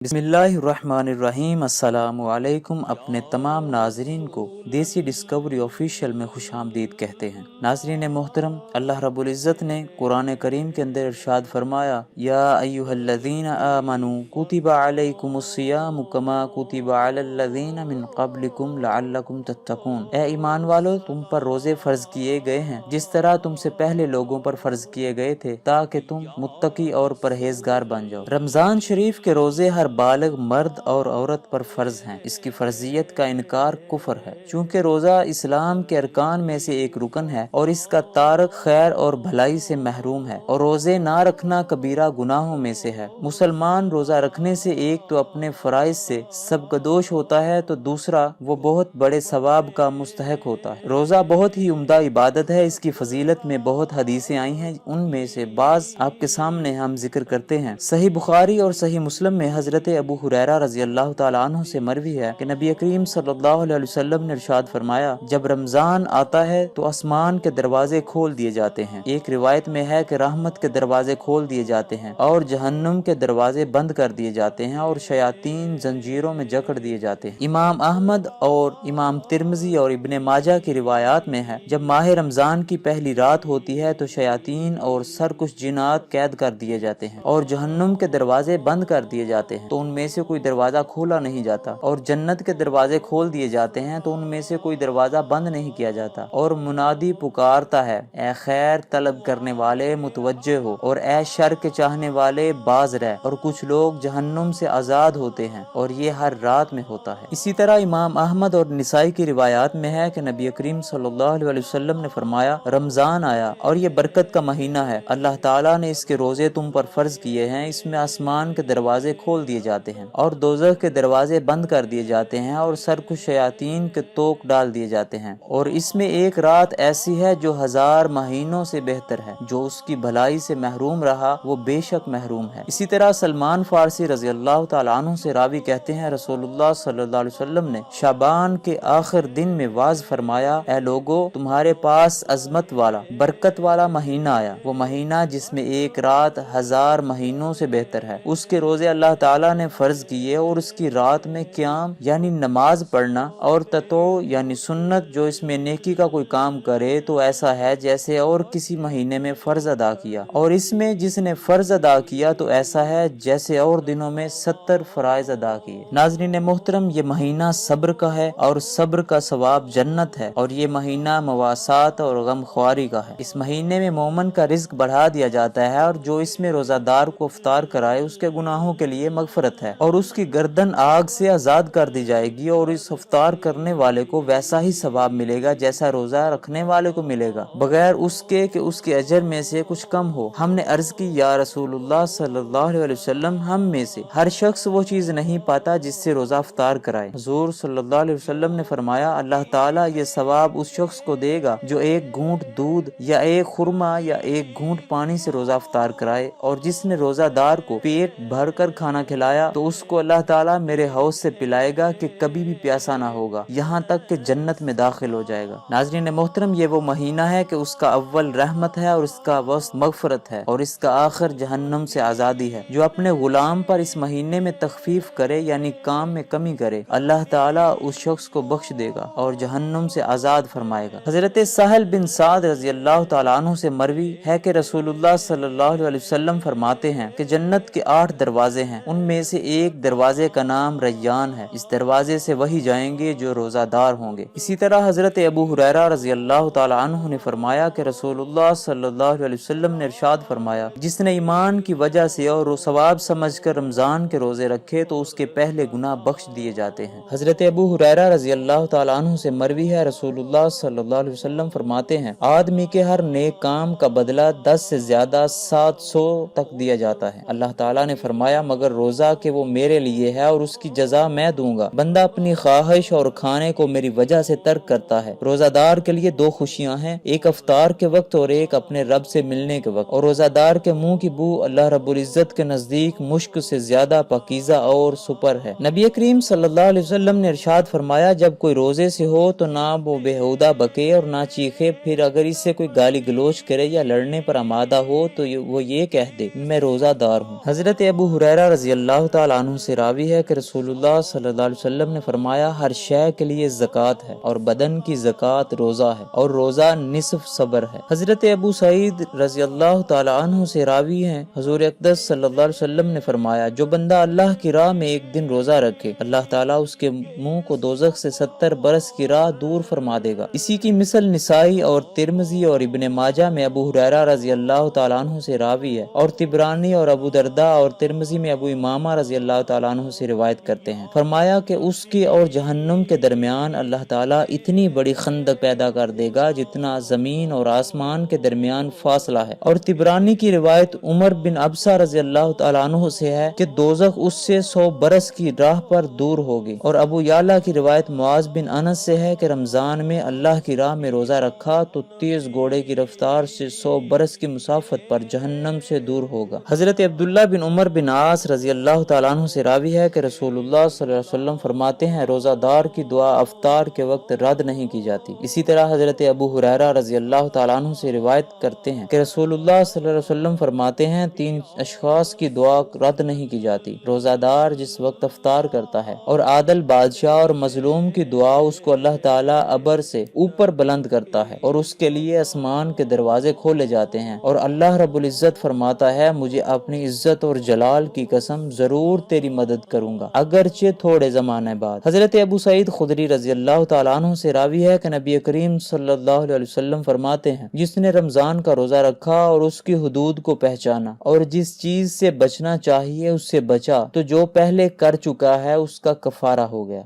بسم اللہ الرحمن الرحیم۔ السلام علیکم۔ اپنے تمام ناظرین کو دیسی ڈسکوری آفیشیل میں خوش آمدید کہتے ہیں۔ ناظرین محترم، اللہ رب العزت نے قرآن کریم کے اندر ارشاد فرمایا، یا ایھا الذین آمنوا کتب علیکم الصیام کما کتب علی الذین من قبلکم لعلکم تتقون۔ اے ایمان والو، تم پر روزے فرض کیے گئے ہیں جس طرح تم سے پہلے لوگوں پر فرض کیے گئے تھے تاکہ تم متقی اور پرہیزگار بن جاؤ۔ رمضان شریف کے روزے ہر بالغ مرد اور عورت پر فرض ہیں۔ اس کی فرضیت کا انکار کفر ہے، چونکہ روزہ اسلام کے ارکان میں سے ایک رکن ہے اور اس کا تارک خیر اور بھلائی سے محروم ہے، اور روزے نہ رکھنا کبیرہ گناہوں میں سے ہے۔ مسلمان روزہ رکھنے سے ایک تو اپنے فرائض سے سبکدوش ہوتا ہے تو دوسرا وہ بہت بڑے ثواب کا مستحق ہوتا ہے۔ روزہ بہت ہی عمدہ عبادت ہے۔ اس کی فضیلت میں بہت حدیثیں آئی ہیں، ان میں سے بعض آپ کے سامنے ہم ذکر کرتے ہیں۔ صحیح بخاری اور صحیح مسلم میں حضرت ابو ہریرہ رضی اللہ تعالیٰ عنہ سے مروی ہے کہ نبی کریم صلی اللہ علیہ وسلم نے ارشاد فرمایا، جب رمضان آتا ہے تو آسمان کے دروازے کھول دیے جاتے ہیں۔ ایک روایت میں ہے کہ رحمت کے دروازے کھول دیے جاتے ہیں اور جہنم کے دروازے بند کر دیے جاتے ہیں اور شیاطین زنجیروں میں جکڑ دیے جاتے ہیں۔ امام احمد اور امام ترمذی اور ابن ماجہ کی روایات میں ہے، جب ماہ رمضان کی پہلی رات ہوتی ہے تو شیاطین اور سرکش جنات قید کر دیے جاتے ہیں اور جہنم کے دروازے بند کر دیے جاتے ہیں تو ان میں سے کوئی دروازہ کھولا نہیں جاتا، اور جنت کے دروازے کھول دیے جاتے ہیں تو ان میں سے کوئی دروازہ بند نہیں کیا جاتا، اور منادی پکارتا ہے، اے خیر طلب کرنے والے متوجہ ہو، اور اے شر کے چاہنے والے باز رہ، اور کچھ لوگ جہنم سے آزاد ہوتے ہیں، اور یہ ہر رات میں ہوتا ہے۔ اسی طرح امام احمد اور نسائی کی روایات میں ہے کہ نبی کریم صلی اللہ علیہ وسلم نے فرمایا، رمضان آیا اور یہ برکت کا مہینہ ہے، اللہ تعالیٰ نے اس کے روزے تم پر فرض کیے ہیں، اس میں آسمان کے دروازے کھول دیے جاتے ہیں اور دوزخ کے دروازے بند کر دیے جاتے ہیں اور سرکش شیاطین کے توق ڈال دیے جاتے ہیں، اور اس میں ایک رات ایسی ہے جو 1000 مہینوں سے بہتر ہے، جو اس کی بھلائی سے محروم رہا وہ بے شک محروم ہے۔ اسی طرح سلمان فارسی رضی اللہ تعالیٰ عنہ سے راوی کہتے ہیں، رسول اللہ صلی اللہ علیہ وسلم نے شعبان کے آخر دن میں واعظ فرمایا، اے لوگو، تمہارے پاس عظمت والا برکت والا مہینہ آیا، وہ مہینہ جس میں ایک رات 1000 مہینوں سے بہتر ہے۔ اس کے روزے اللہ تعالیٰ نے فرض کیے اور اس کی رات میں قیام یعنی نماز پڑھنا اور تطوع یعنی سنت، جو اس میں نیکی کا کوئی کام کرے تو ایسا ہے جیسے اور کسی مہینے میں فرض ادا کیا، اور اس میں جس نے فرض ادا کیا تو ایسا ہے جیسے اور دنوں میں 70 فرائض ادا کیے۔ ناظرین محترم، یہ مہینہ صبر کا ہے اور صبر کا ثواب جنت ہے، اور یہ مہینہ مواسات اور غم خواری کا ہے۔ اس مہینے میں مومن کا رزق بڑھا دیا جاتا ہے، اور جو اس میں روزہ دار کو افطار کرائے اس کے گناہوں کے لیے مغفرت ہے، اور اس کی گردن آگ سے آزاد کر دی جائے گی، اور اس افطار کرنے والے کو ویسا ہی ثواب ملے گا جیسا روزہ رکھنے والے کو ملے گا، بغیر اس کے کہ اس کے اجر میں سے کچھ کم ہو۔ ہم نے عرض کی، یا رسول اللہ صلی اللہ علیہ وسلم، ہم میں سے ہر شخص وہ چیز نہیں پاتا جس سے روزہ افطار کرائے۔ حضور صلی اللہ علیہ وسلم نے فرمایا، اللہ تعالیٰ یہ ثواب اس شخص کو دے گا جو ایک گھونٹ دودھ یا ایک خرما یا ایک گھونٹ پانی سے روزہ افطار کرائے، اور جس نے روزہ دار کو پیٹ بھر کر کھانا کھلایا تو اس کو اللہ تعالیٰ میرے حوض سے پلائے گا کہ کبھی بھی پیاسا نہ ہوگا یہاں تک کہ جنت میں داخل ہو جائے گا۔ ناظرین محترم، یہ وہ مہینہ ہے کہ اس کا اول رحمت ہے اور اس کا وسط مغفرت ہے، اور اس کا آخر جہنم سے آزادی ہے۔ جو اپنے غلام پر اس مہینے میں تخفیف کرے یعنی کام میں کمی کرے، اللہ تعالیٰ اس شخص کو بخش دے گا اور جہنم سے آزاد فرمائے گا۔ حضرت سہل بن سعد رضی اللہ تعالیٰ عنہ سے مروی ہے کہ رسول اللہ صلی اللہ علیہ وسلم فرماتے ہیں کہ جنت کے 8 دروازے ہیں، ان میں سے ایک دروازے کا نام ریان ہے، اس دروازے سے وہی جائیں گے جو روزہ دار ہوں گے۔ اسی طرح حضرت ابو ہریرہ رضی اللہ تعالیٰ عنہ نے فرمایا کہ رسول اللہ صلی اللہ علیہ وسلم نے ارشاد فرمایا، جس نے ایمان کی وجہ سے اور ثواب سمجھ کر رمضان کے روزے رکھے تو اس کے پہلے گناہ بخش دیے جاتے ہیں۔ حضرت ابو ہریرہ رضی اللہ تعالیٰ عنہ سے مروی ہے، رسول اللہ صلی اللہ علیہ وسلم فرماتے ہیں، آدمی کے ہر نیک کام کا بدلہ 10 سے زیادہ 700 تک دیا جاتا ہے۔ اللہ تعالیٰ نے فرمایا، مگر روزہ کہ وہ میرے لیے ہے اور اس کی جزا میں دوں گا۔ بندہ اپنی خواہش اور کھانے کو میری وجہ سے ترک کرتا ہے۔ روزہ دار کے لیے 2 خوشیاں ہیں، ایک افطار کے وقت اور ایک اپنے رب سے ملنے کے وقت، اور روزہ دار کے منہ کی بو اللہ رب العزت کے نزدیک مشک سے زیادہ پاکیزہ اور سپر ہے۔ نبی کریم صلی اللہ علیہ وسلم نے ارشاد فرمایا، جب کوئی روزے سے ہو تو نہ وہ بےہودہ بکے اور نہ چیخے، پھر اگر اس سے کوئی گالی گلوچ کرے یا لڑنے پر آمادہ ہو تو وہ یہ کہہ دے، میں روزہ دار ہوں۔ حضرت ابو ہریرہ رضی اللہ اللہ تعالیٰ عنہ سے راوی ہے کہ رسول اللہ صلی اللہ علیہ وسلم نے فرمایا ہر شے کے لیے زکوٰۃ ہے اور بدن کی زکوٰۃ روزہ ہے اور روزہ نصف صبر ہے۔ حضرت ابو سعید رضی اللہ تعالیٰ عنہ سے راوی ہیں حضور اقدس صلی اللہ علیہ وسلم نے فرمایا جو بندہ اللہ کی راہ میں ایک دن روزہ رکھے اللہ تعالیٰ اس کے منہ کو دوزخ سے 70 برس کی راہ دور فرما دے گا۔ اسی کی مثل نسائی اور ترمذی اور ابن ماجہ میں ابو ہریرہ رضی اللہ تعالیٰ عنہ سے راوی ہے اور طبرانی اور ابو درداء اور ترمذی میں ابو امامہ رضی اللہ تعالیٰ عنہ سے روایت کرتے ہیں۔ فرمایا کہ اس کے اور جہنم کے درمیان اللہ تعالیٰ اتنی بڑی خندق پیدا کر دے گا جتنا زمین اور آسمان کے درمیان فاصلہ ہے۔ اور طبرانی کی روایت عمر بن ابسہ رضی اللہ تعالیٰ عنہ سے ہے کہ دوزخ اس سے 100 برس کی راہ پر دور ہوگی۔ اور ابو یعلا کی روایت معاذ بن انس سے ہے کہ رمضان میں اللہ کی راہ میں روزہ رکھا تو تیز گھوڑے کی رفتار سے 100 برس کی مسافت پر جہنم سے دور ہوگا۔ حضرت عبداللہ بن عمر بن عاص رضی اللہ تعالیٰ عنہ سے راوی ہے کہ رسول اللہ صلی اللہ علیہ وسلم فرماتے ہیں روزہ دار کی دعا افطار کے وقت رد نہیں کی جاتی۔ اسی طرح حضرت ابو ہریرہ رضی اللہ تعالیٰ عنہ سے روایت کرتے ہیں کہ رسول اللہ صلی اللہ علیہ وسلم فرماتے ہیں 3 اشخاص کی دعا رد نہیں کی جاتی، روزہ دار جس وقت افطار کرتا ہے، اور عادل بادشاہ اور مظلوم کی دعا اس کو اللہ تعالیٰ ابر سے اوپر بلند کرتا ہے اور اس کے لیے آسمان کے دروازے کھولے جاتے ہیں، اور اللہ رب العزت فرماتا ہے مجھے اپنی عزت اور جلال کی قسم ضرور تیری مدد کروں گا اگرچہ تھوڑے زمانے بعد۔ حضرت ابو سعید خدری رضی اللہ تعالیٰ عنہ سے راوی ہے کہ نبی کریم صلی اللہ علیہ وسلم فرماتے ہیں جس نے رمضان کا روزہ رکھا اور اس کی حدود کو پہچانا اور جس چیز سے بچنا چاہیے اس سے بچا تو جو پہلے کر چکا ہے اس کا کفارہ ہو گیا۔